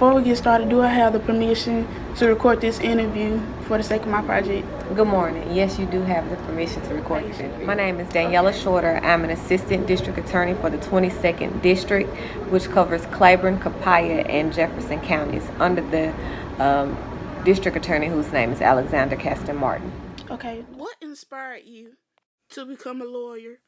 before we get started, do I have the permission to record this interview for the sake of my project? Good morning. Yes, you do have the permission to record this interview. My name is Daniela Shorter. I'm an assistant district attorney for the 22nd District, which covers Claiborne, Copiah, and Jefferson counties under the district attorney whose name is Alexander Caston Martin. Okay, what inspired you to become a lawyer?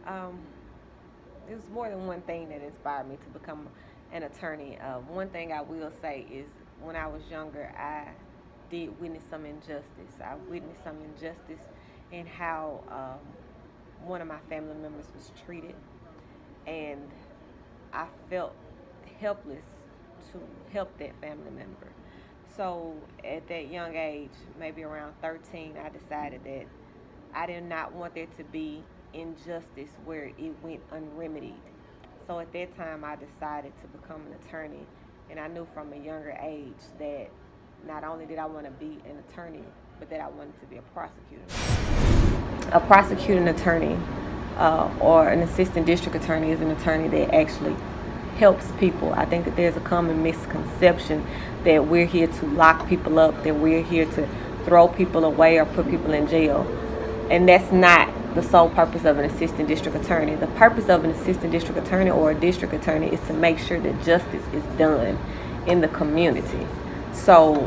It was more than one thing that inspired me to become an attorney. One thing I will say is when I was younger, I did witness some injustice. I witnessed some injustice in how one of my family members was treated, and I felt helpless to help that family member. So at that young age, maybe around 13, I decided that I did not want there to be injustice where it went unremedied. So at that time, I decided to become an attorney, and I knew from a younger age that not only did I want to be an attorney, but that I wanted to be a prosecutor. A prosecuting attorney or an assistant district attorney is an attorney that actually helps people. I think that there's a common misconception that we're here to lock people up, that we're here to throw people away or put people in jail. And that's not the sole purpose of an assistant district attorney. The purpose of an assistant district attorney or a district attorney is to make sure that justice is done in the community. So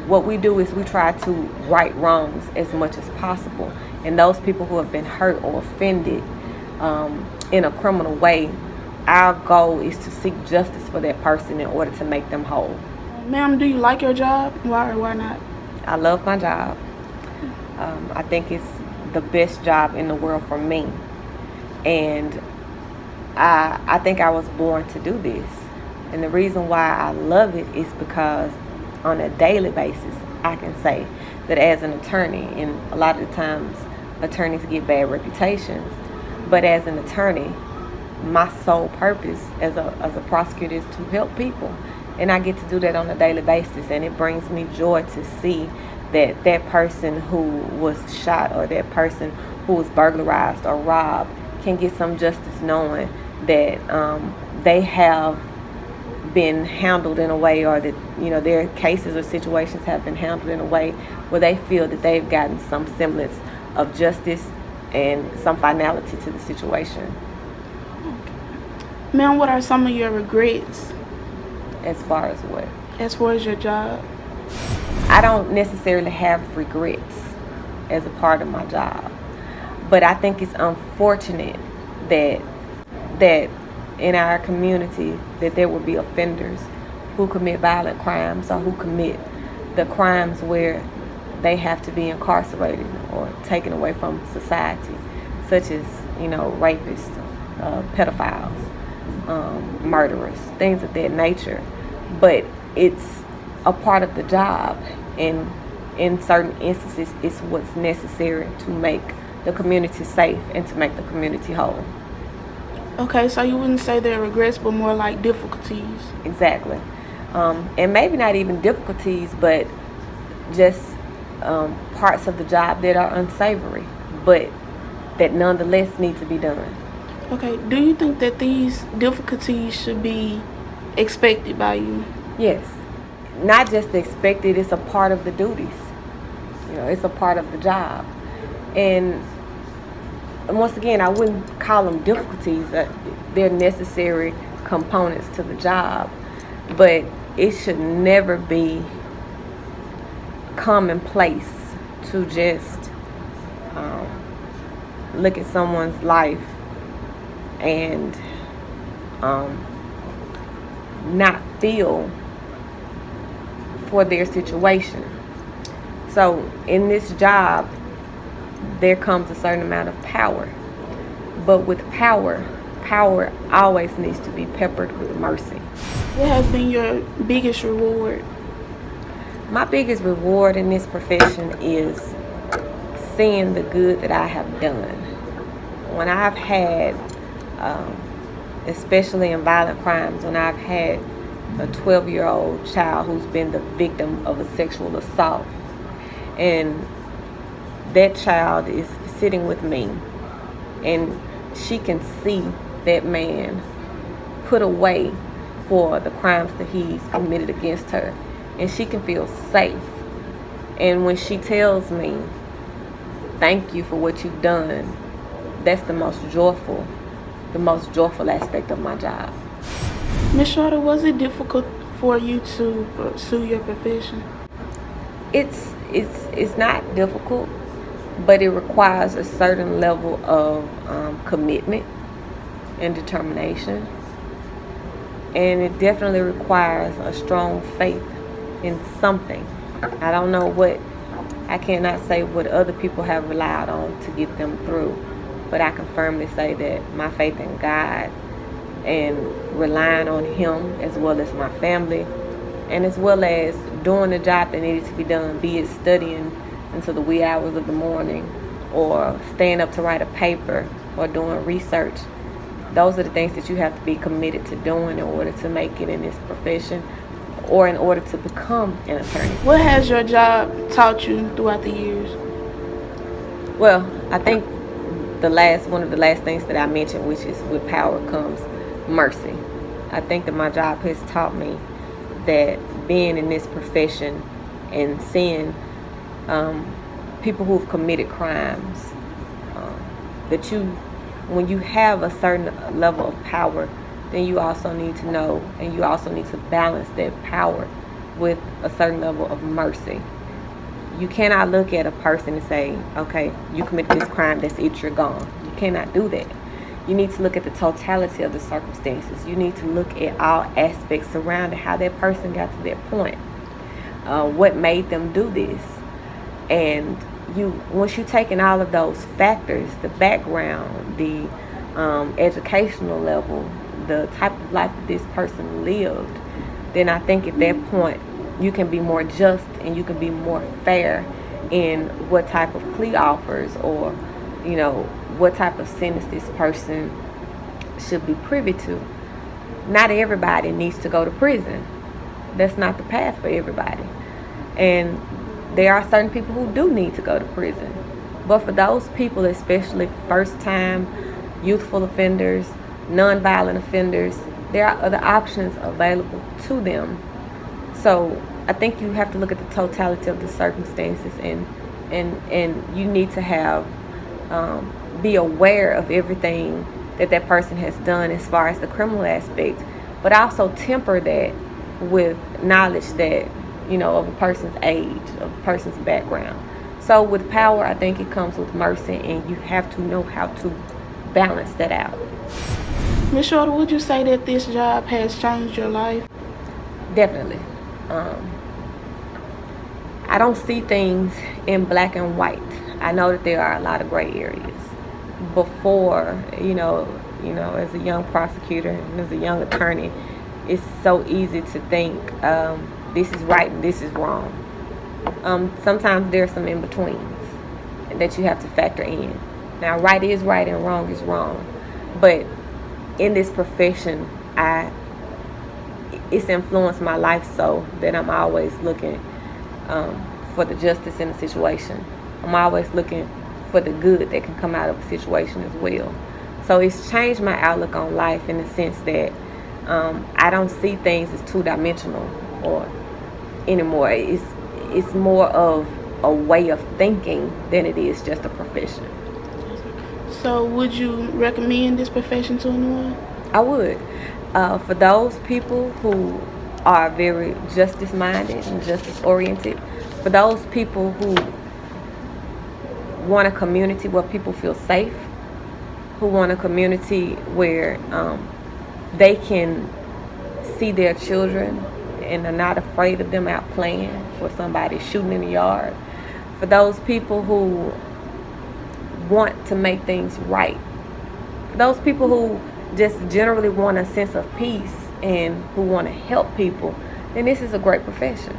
what we do is we try to right wrongs as much as possible. And those people who have been hurt or offended in a criminal way, our goal is to seek justice for that person in order to make them whole. Ma'am, do you like your job? Why or why not? I love my job. I think it's the best job in the world for me. And I think I was born to do this. And the reason why I love it is because on a daily basis, I can say that as an attorney, and a lot of the times attorneys get bad reputations, but as an attorney, my sole purpose as a prosecutor is to help people. And I get to do that on a daily basis, and it brings me joy to see that that person who was shot or that person who was burglarized or robbed can get some justice, knowing that they have been handled in a way, or that their cases or situations have been handled in a way where they feel that they've gotten some semblance of justice and some finality to the situation. Ma'am, what are some of your regrets? As far as what? As far as your job? I don't necessarily have regrets as a part of my job, but I think it's unfortunate that in our community that there will be offenders who commit violent crimes or who commit the crimes where they have to be incarcerated or taken away from society, such as rapists, pedophiles, murderers, things of that nature. But it's a part of the job, and in certain instances it's what's necessary to make the community safe and to make the community whole. Okay, so you wouldn't say they're regrets, but more like difficulties. Exactly. And maybe not even difficulties, but just parts of the job that are unsavory, but that nonetheless need to be done. Okay, do you think that these difficulties should be expected by you? Yes. Not just expected, it's a part of the duties. It's a part of the job. And once again, I wouldn't call them difficulties. They're necessary components to the job. But it should never be commonplace to just look at someone's life and not feel for their situation. So in this job, there comes a certain amount of power. But with power always needs to be peppered with mercy. What has been your biggest reward? My biggest reward in this profession is seeing the good that I have done. When I've had, especially in violent crimes, when I've had a 12-year-old child who's been the victim of a sexual assault, and that child is sitting with me, and she can see that man put away for the crimes that he's committed against her, and she can feel safe. And when she tells me, thank you for what you've done, that's the most joyful aspect of my job. Miss Shorter, was it difficult for you to pursue your profession? It's not difficult, but it requires a certain level of commitment and determination, and it definitely requires a strong faith in something. I cannot say what other people have relied on to get them through, but I can firmly say that my faith in God and relying on Him, as well as my family, and as well as doing the job that needed to be done, be it studying until the wee hours of the morning, or staying up to write a paper, or doing research. Those are the things that you have to be committed to doing in order to make it in this profession, or in order to become an attorney. What has your job taught you throughout the years? Well, I think one of the last things that I mentioned, which is with power comes mercy. I think that my job has taught me that being in this profession and seeing people who've committed crimes, when you have a certain level of power, then you also need to know, and you also need to balance that power with a certain level of mercy. You cannot look at a person and say, okay, you committed this crime, that's it, you're gone. You cannot do that. You need to look at the totality of the circumstances. You need to look at all aspects surrounding how that person got to that point, what made them do this. And once you've taken all of those factors, the background, the educational level, the type of life that this person lived, then I think at that point you can be more just and you can be more fair in what type of plea offers, or what type of sentence this person should be privy to. Not everybody needs to go to prison. That's not the path for everybody. And there are certain people who do need to go to prison. But for those people, especially first-time youthful offenders, non-violent offenders, there are other options available to them. So I think you have to look at the totality of the circumstances, and you need to have be aware of everything that person has done as far as the criminal aspect, but also temper that with knowledge that of a person's age, of a person's background. So with power, I think it comes with mercy, and you have to know how to balance that out. Ms. Shorter, would you say that this job has changed your life? Definitely. I don't see things in black and white. I know that there are a lot of gray areas. Before, as a young prosecutor and as a young attorney, it's so easy to think this is right and this is wrong. Sometimes there's some in-betweens that you have to factor in. Now, right is right and wrong is wrong. But in this profession, it's influenced my life so that I'm always looking for the justice in the situation. I'm always looking for the good that can come out of a situation as well. So it's changed my outlook on life in the sense that I don't see things as two-dimensional or anymore. It's more of a way of thinking than it is just a profession. So would you recommend this profession to anyone? I would. For those people who are very justice-minded and justice-oriented, for those people who want a community where people feel safe, who want a community where they can see their children and are not afraid of them out playing for somebody shooting in the yard, for those people who want to make things right, for those people who just generally want a sense of peace and who want to help people, then this is a great profession.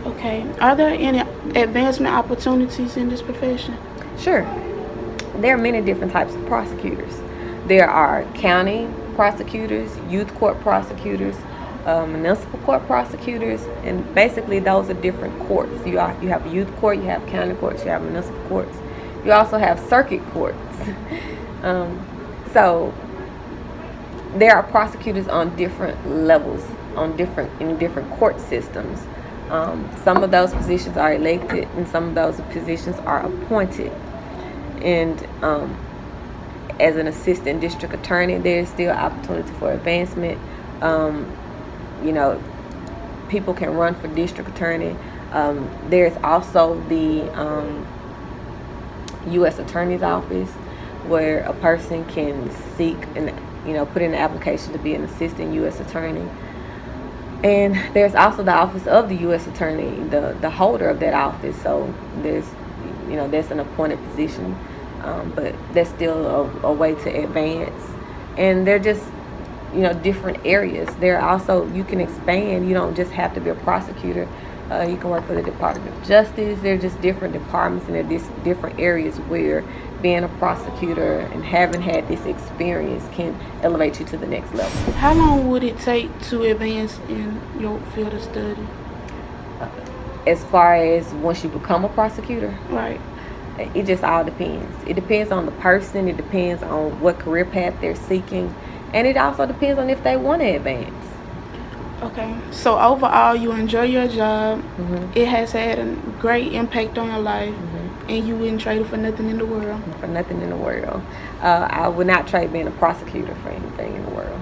Okay. Are there any advancement opportunities in this profession? Sure. There are many different types of prosecutors. There are county prosecutors, youth court prosecutors, municipal court prosecutors, and basically those are different courts. You have a youth court, you have county courts, you have municipal courts. You also have circuit courts. So there are prosecutors on different levels, in different court systems. Some of those positions are elected, and some of those positions are appointed. And as an assistant district attorney, there's still opportunity for advancement. You know, people can run for district attorney. There's also the U.S. Attorney's Office, where a person can seek and put in an application to be an assistant U.S. attorney. And there's also the office of the U.S. attorney, the holder of that office. So there's that's an appointed position, but that's still a way to advance. And they're just different areas. There are also, you can expand. You don't just have to be a prosecutor. You can work for the Department of Justice. They're just different departments, and they're different areas where being a prosecutor and having had this experience can elevate you to the next level. How long would it take to advance in your field of study? As far as once you become a prosecutor? Right. It just all depends. It depends on the person. It depends on what career path they're seeking. And it also depends on if they want to advance. Okay. So overall, you enjoy your job. Mm-hmm. It has had a great impact on your life. Mm-hmm. And you wouldn't trade it for nothing in the world. For nothing in the world. I would not trade being a prosecutor for anything in the world.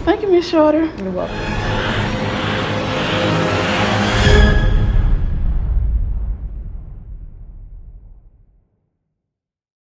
Thank you, Ms. Shorter. You're welcome.